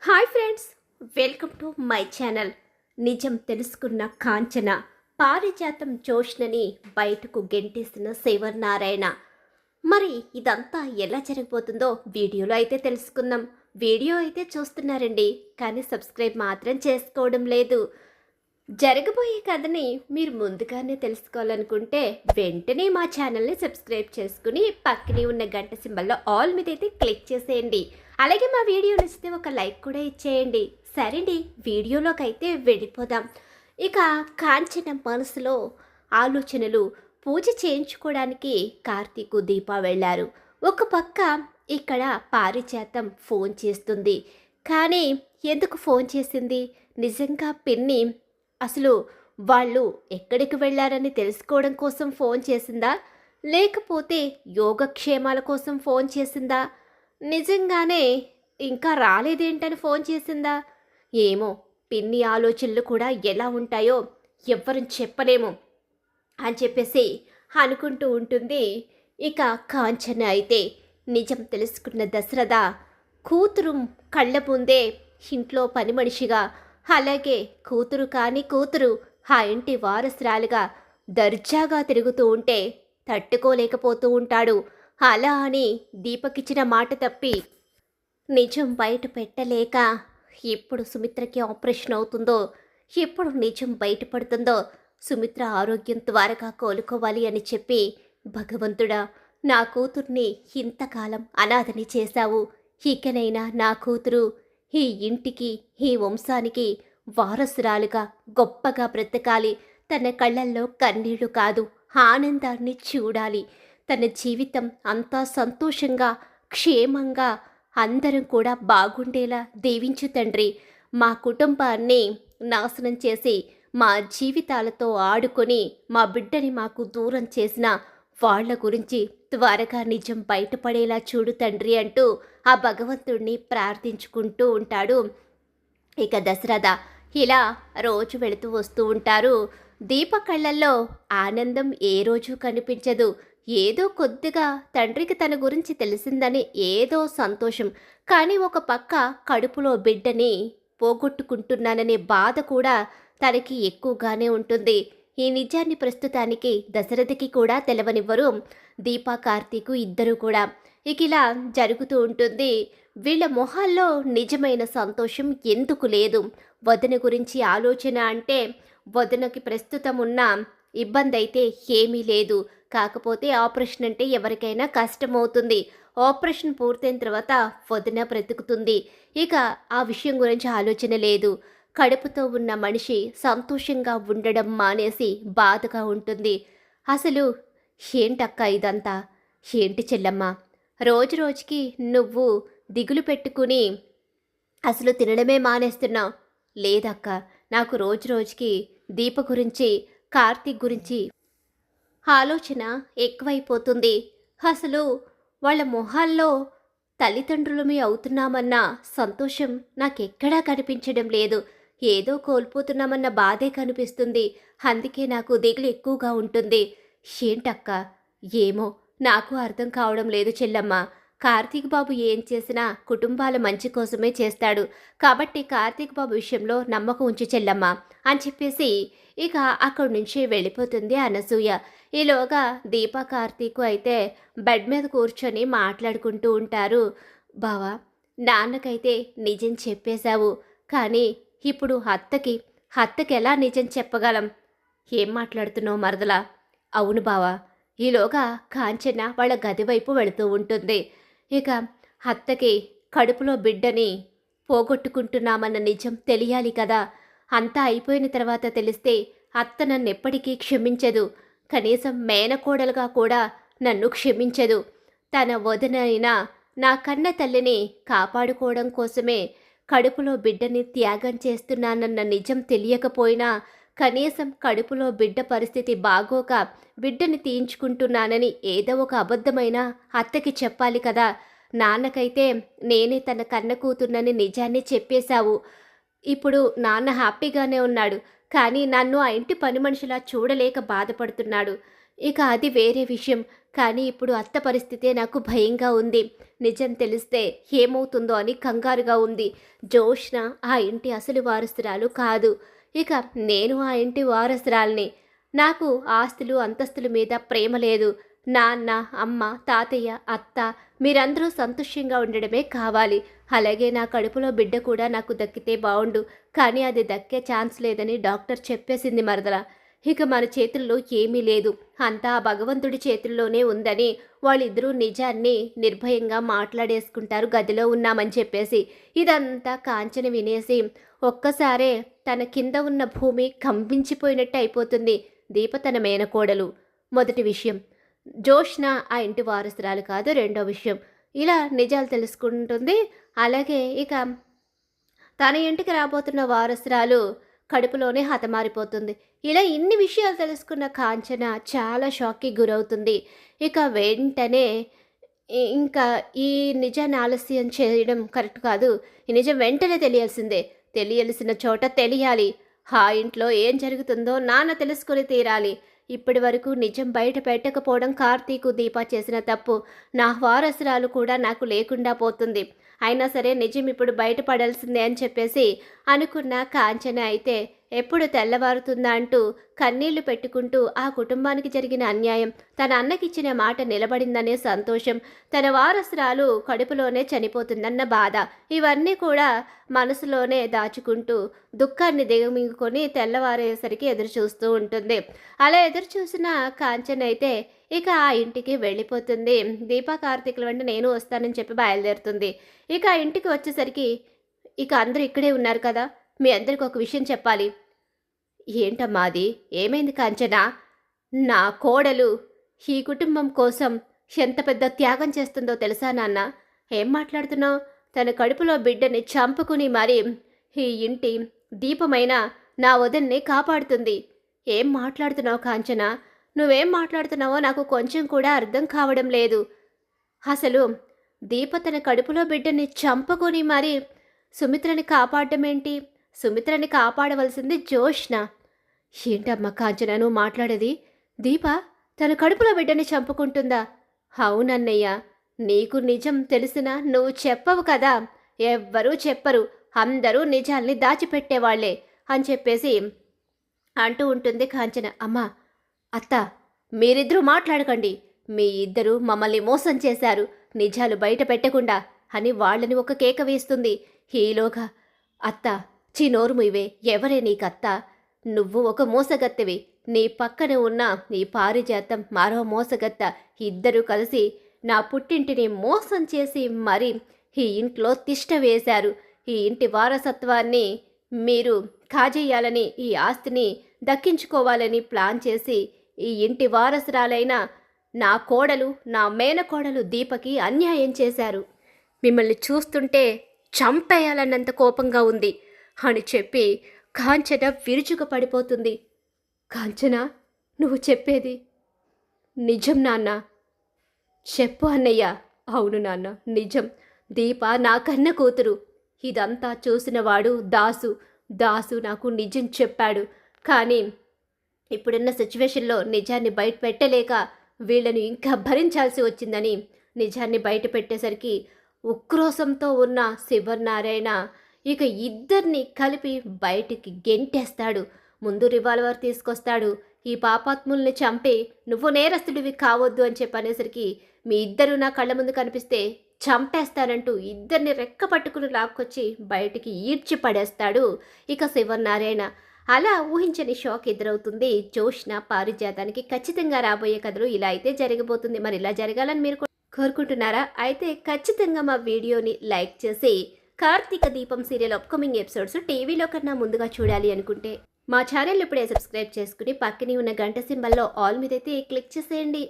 Hi friends, welcome to my channel. నిజం తెలుసుకున్న కాంచన పారిజాతం జోష్నని బయటకు గెంటేసిన శివనారాయణ. మరి ఇదంతా ఎలా జరగబోతుందో వీడియోలో అయితే తెలుసుకుందాం. వీడియో అయితే చూస్తున్నారండి, కానీ సబ్స్క్రైబ్ మాత్రం చేసుకోవడం లేదు. జరగబోయే కథని మీరు ముందుగానే తెలుసుకోవాలనుకుంటే వెంటనే మా ఛానల్ని సబ్స్క్రైబ్ చేసుకుని పక్కనే ఉన్న గంట సింబల్లో ఆల్ మీద అయితే క్లిక్ చేసేయండి. అలాగే మా వీడియో నచ్చితే ఒక లైక్ కూడా ఇచ్చేయండి. సరేండి, వీడియోలోకి అయితే వెళ్ళిపోదాం. ఇక కాంచన మనసులో ఆలోచనలు. పూజ చేయించుకోవడానికి కార్తీకు దీప వెళ్ళారు. ఒక పక్క ఇక్కడ పారిజాతం ఫోన్ చేస్తుంది. కానీ ఎందుకు ఫోన్ చేసింది? నిజంగా పిన్ని అసలు వాళ్ళు ఎక్కడికి వెళ్ళారని తెలుసుకోవడం కోసం ఫోన్ చేసిందా, లేకపోతే యోగక్షేమాల కోసం ఫోన్ చేసిందా, నిజంగానే ఇంకా రాలేదేంటని ఫోన్ చేసిందా? ఏమో, పిన్ని ఆలోచనలు కూడా ఎలా ఉంటాయో ఎవ్వరం చెప్పలేము అని చెప్పేసి అనుకుంటూ ఉంటుంది. ఇక కాంచన అయితే నిజం తెలుసుకున్న దశరథ కూతురు కళ్ళ ముందే ఇంట్లో పని మనిషిగా, అలాగే కూతురు ఆ ఇంటి వారసురాలుగా దర్జాగా తిరుగుతూ ఉంటే తట్టుకోలేకపోతూ ఉంటాడు. అలా అని దీపకిచ్చిన మాట తప్పి నిజం బయట పెట్టలేక ఎప్పుడు సుమిత్రకి ఆపరేషన్ అవుతుందో, ఎప్పుడు నిజం బయటపడుతుందో, సుమిత్ర ఆరోగ్యం త్వరగా కోలుకోవాలి అని చెప్పి, భగవంతుడా నా కూతుర్ని ఇంతకాలం అనాథని చేశావు, ఇకనైనా నా కూతురు ఈ ఇంటికి ఈ వంశానికి వారసురాలుగా గొప్పగా బ్రతకాలి, తన కళ్ళల్లో కన్నీళ్లు కాదు ఆనందాన్ని చూడాలి, తన జీవితం అంతా సంతోషంగా క్షేమంగా అందరం కూడా బాగుండేలా దీవించు తండ్రి. మా కుటుంబాన్ని నాశనం చేసి మా జీవితాలతో ఆడుకొని మా బిడ్డని మాకు దూరం చేసిన వాళ్ళ గురించి త్వరగా నిజం బయటపడేలా చూడు తండ్రి అంటూ ఆ భగవంతుడిని ప్రార్థించుకుంటూ ఉంటాడు. ఇక దశరథ ఇలా రోజు వెళుతూ వస్తూ ఉంటారు. దీప కళ్ళల్లో ఆనందం ఏ రోజు కనిపించదు. ఏదో కొద్దిగా తండ్రికి తన గురించి తెలిసిందని ఏదో సంతోషం, కానీ ఒక పక్క కడుపులో బిడ్డని పోగొట్టుకుంటున్నాననే బాధ కూడా తనకి ఎక్కువగానే ఉంటుంది. ఈ నిజాన్ని ప్రస్తుతానికి దశరథకి కూడా తెలవనివ్వరు దీపా కార్తీకు ఇద్దరు కూడా. ఇక ఇలా జరుగుతూ ఉంటుంది. వీళ్ళ మొహాల్లో నిజమైన సంతోషం ఎందుకు లేదు? వదిన గురించి ఆలోచన అంటే వదినకి ప్రస్తుతం ఉన్న ఇబ్బంది అయితే ఏమీ లేదు, కాకపోతే ఆపరేషన్ అంటే ఎవరికైనా కష్టమవుతుంది. ఆపరేషన్ పూర్తయిన తర్వాత వదిన బ్రతుకుతుంది. ఇక ఆ విషయం గురించి ఆలోచన లేదు. కడుపుతో ఉన్న మనిషి సంతోషంగా ఉండడం మానేసి బాధగా ఉంటుంది. అసలు ఏంటక్క ఇదంతా? ఏంటి చెల్లమ్మ, రోజు రోజుకి నువ్వు దిగులు పెట్టుకుని అసలు తినడమే మానేస్తున్నావు? లేదక్క, నాకు రోజు రోజుకి దీప గురించి కార్తీక్ గురించి ఆలోచన ఎక్కువైపోతుంది. అసలు వాళ్ళ మొహాల్లో తల్లిదండ్రులమే అవుతున్నామన్న సంతోషం నాకెక్కడా కనిపించడం లేదు. ఏదో కోల్పోతున్నామన్న బాధే కనిపిస్తుంది. అందుకే నాకు దిగులు ఎక్కువగా ఉంటుంది. ఏంటక్క? ఏమో, నాకు అర్థం కావడం లేదు చెల్లమ్మ. కార్తీక్ బాబు ఏం చేసినా కుటుంబాల మంచి కోసమే చేస్తాడు, కాబట్టి కార్తీక్ బాబు విషయంలో నమ్మకం ఉంచి చెల్లమ్మ అని చెప్పేసి ఇక అక్కడి నుంచి వెళ్ళిపోతుంది అనసూయ. ఈలోగా దీప కార్తీకు అయితే బెడ్ మీద కూర్చొని మాట్లాడుకుంటూ ఉంటారు. బావా, నాన్నకైతే నిజం చెప్పేశావు, కానీ ఇప్పుడు అత్తకి ఎలా నిజం చెప్పగలం? ఏం మాట్లాడుతున్నావు మరదలా? అవును బావా. ఈలోగా కాంచన వాళ్ళ గది వైపు వెళుతూ ఉంటుంది. ఇక అత్తకి కడుపులో బిడ్డని పోగొట్టుకుంటున్నామన్న నిజం తెలియాలి కదా. అంతా అయిపోయిన తర్వాత తెలిస్తే అత్త నన్ను ఎప్పటికీ క్షమించదు. కనీసం మేనకోడలుగా కూడా నన్ను క్షమించదు. తన వదినైనా నా కన్న తల్లిని కాపాడుకోవడం కోసమే కడుపులో బిడ్డని త్యాగం చేస్తున్నానన్న నిజం తెలియకపోయినా కనీసం కడుపులో బిడ్డ పరిస్థితి బాగోక బిడ్డని తీయించుకుంటున్నానని ఏదో ఒక అబద్ధమైన అత్తకి చెప్పాలి కదా. నాన్నకైతే నేనే తన కన్న కూతుర్నని నిజాన్ని చెప్పేశావు. ఇప్పుడు నాన్న హ్యాపీగానే ఉన్నాడు, కానీ నన్ను ఆ ఇంటి పని మనిషిలా చూడలేక బాధపడుతున్నాడు. ఇక అది వేరే విషయం, కానీ ఇప్పుడు అత్త పరిస్థితే నాకు భయంగా ఉంది. నిజం తెలిస్తే ఏమవుతుందో అని కంగారుగా ఉంది. జోష్న ఆ ఇంటి అసలు వారసురాలు కాదు. ఇక నేను ఆ ఇంటి వారసురాల్ని. నాకు ఆస్తులు అంతస్తుల మీద ప్రేమ లేదు. నాన్న, అమ్మ, తాతయ్య, అత్త మీరందరూ సంతోషంగా ఉండడమే కావాలి. అలాగే నా కడుపులో బిడ్డ కూడా నాకు దక్కితే బావుండు. కానీ అది దక్కే ఛాన్స్ లేదని డాక్టర్ చెప్పేసింది మరదల. ఇక మన చేతుల్లో ఏమీ లేదు, అంతా ఆ భగవంతుడి చేతుల్లోనే ఉందని వాళ్ళిద్దరూ నిజాన్ని నిర్భయంగా మాట్లాడేసుకుంటారు గదిలో ఉన్నామని చెప్పేసి. ఇదంతా కాంచన వినేసి ఒక్కసారే తన కింద ఉన్న భూమి కంపించిపోయినట్టు అయిపోతుంది. దీప తన మేనకోడలు. మొదటి విషయం, జోష్న ఆ ఇంటి వారసురాలు కాదు. రెండో విషయం, ఇలా నిజాలు తెలుసుకుంటుంది. అలాగే ఇక తన ఇంటికి రాబోతున్న వారసురాలు కడుపులోనే హతమారిపోతుంది. ఇలా ఇన్ని విషయాలు తెలుసుకున్న కాంచన చాలా షాక్కి గురవుతుంది. ఇక వెంటనే ఇంకా ఈ నిజాన్ని ఆలస్యం చేయడం కరెక్ట్ కాదు. ఈ నిజం వెంటనే తెలియాల్సిందే. తెలియాల్సిన చోట తెలియాలి. ఆ ఇంట్లో ఏం జరుగుతుందో నాన్న తెలుసుకుని తీరాలి. ఇప్పటి వరకు నిజం బయట పెట్టకపోవడం కార్తీకు, దీప చేసిన తప్పు. నా వారసురాలు కూడా నాకు లేకుండా పోతుంది. అయినా సరే నిజం ఇప్పుడు బయటపడాల్సిందే అని చెప్పేసి అనుకున్న కాంచన అయితే ఎప్పుడు తెల్లవారుతుందా అంటూ కన్నీళ్లు పెట్టుకుంటూ ఆ కుటుంబానికి జరిగిన అన్యాయం, తన అన్నకిచ్చిన మాట నిలబడిందనే సంతోషం, తన వారసురాలు కడుపులోనే చనిపోతుందన్న బాధ, ఇవన్నీ కూడా మనసులోనే దాచుకుంటూ దుఃఖాన్ని దిగమింగుకొని తెల్లవారేసరికి ఎదురు చూస్తూ ఉంటుంది. అలా ఎదురు చూసిన కాంచన అయితే ఇక ఆ ఇంటికి వెళ్ళిపోతుంది. దీపా కార్తీకుల వెంట నేను వస్తానని చెప్పి బయలుదేరుతుంది. ఇక ఆ ఇంటికి వచ్చేసరికి ఇక అందరూ ఇక్కడే ఉన్నారు కదా, మీ అందరికి ఒక విషయం చెప్పాలి. ఏంటమ్మా అది? ఏమైంది కాంచన? నా కోడలు ఈ కుటుంబం కోసం ఎంత పెద్ద త్యాగం చేస్తుందో తెలుసా నాన్న? ఏం మాట్లాడుతున్నావు? తన కడుపులో బిడ్డని చంపుకుని మరి ఈ ఇంటి దీపమైన నా వదన్ని కాపాడుతుంది. ఏం మాట్లాడుతున్నావు కాంచన? నువ్వేం మాట్లాడుతున్నావో నాకు కొంచెం కూడా అర్థం కావడం లేదు. అసలు దీప తన కడుపులో బిడ్డని చంపుకొని మరి సుమిత్రని కాపాడడం ఏంటి? సుమిత్రని కాపాడవలసింది జోష్న. ఏంటమ్మా కాంచన నువ్వు మాట్లాడేది? దీప తన కడుపులో బిడ్డని చంపుకుంటుందా? అవునన్నయ్య, నీకు నిజం తెలిసినా నువ్వు చెప్పవు కదా. ఎవ్వరూ చెప్పరు, అందరూ నిజాల్ని దాచిపెట్టేవాళ్లే అని చెప్పేసి అంటూ ఉంటుంది కాంచన. అమ్మా, అత్త, మీరిద్దరూ మాట్లాడకండి. మీ ఇద్దరూ మమ్మల్ని మోసం చేశారు నిజాలు బయట పెట్టకుండా అని వాళ్ళని ఒక కేక వేస్తుంది. ఈలోగా అత్త చినోరు ముయ్యవే, ఎవరే నీకత్త? నువ్వు ఒక మోసగత్తెవి. నీ పక్కన ఉన్న నీ పారిజాతం మరో మోసగత్త. ఇద్దరూ కలిసి నా పుట్టింటిని మోసం చేసి మరి ఈ ఇంట్లో తిష్ట వేశారు. ఈ ఇంటి వారసత్వాన్ని మీరు కాజేయాలని, ఈ ఆస్తిని దక్కించుకోవాలని ప్లాన్ చేసి ఈ ఇంటి వారసురాలైన నా కోడలు, నా మేనకోడలు దీపకి అన్యాయం చేశారు. మిమ్మల్ని చూస్తుంటే చంపేయాలన్నంత కోపంగా ఉంది అని చెప్పి కాంచన విరుచుకు పడిపోతుంది. కాంచన, నువ్వు చెప్పేది నిజం నాన్న? చెప్పు అన్నయ్య. అవును నాన్న, నిజం. దీప నా కన్న కూతురు. ఇదంతా చూసినవాడు దాసు. దాసు నాకు నిజం చెప్పాడు. కానీ ఇప్పుడున్న సిచ్యువేషన్లో నిజాన్ని బయట పెట్టలేక వీళ్ళను ఇంకా భరించాల్సి వచ్చిందని నిజాన్ని బయట పెట్టేసరికి ఉక్రోషంతో ఉన్న శివనారాయణ ఇక ఇద్దరిని కలిపి బయటికి గెంటేస్తాడు. ముందు రివాల్వర్ తీసుకొస్తాడు. ఈ పాపాత్ముల్ని చంపి నువ్వు నేరస్తుడివి కావద్దు అని చెప్పనేసరికి మీ ఇద్దరు నా కళ్ళ ముందు కనిపిస్తే చంపేస్తానంటూ ఇద్దరిని రెక్క పట్టుకుని లాక్కొచ్చి బయటికి ఈడ్చి పడేస్తాడు ఇక శివనారాయణ. అలా ఊహించని షాక్ ఎదురవుతుంది జోష్న పారిజాతానికి. ఖచ్చితంగా రాబోయే కథలు ఇలా అయితే జరగబోతుంది. మరి ఇలా జరగాలని మీరు కోరుకుంటున్నారా? అయితే ఖచ్చితంగా మా వీడియోని లైక్ చేసి కార్తీక దీపం సీరియల్ అప్కమింగ్ ఎపిసోడ్స్ టీవీలో కన్నా ముందుగా చూడాలి అనుకుంటే మా ఛానల్ ఇప్పుడే సబ్స్క్రైబ్ చేసుకుని పక్కనే ఉన్న గంట సింబల్లో ఆల్ మీదైతే క్లిక్ చేసేయండి.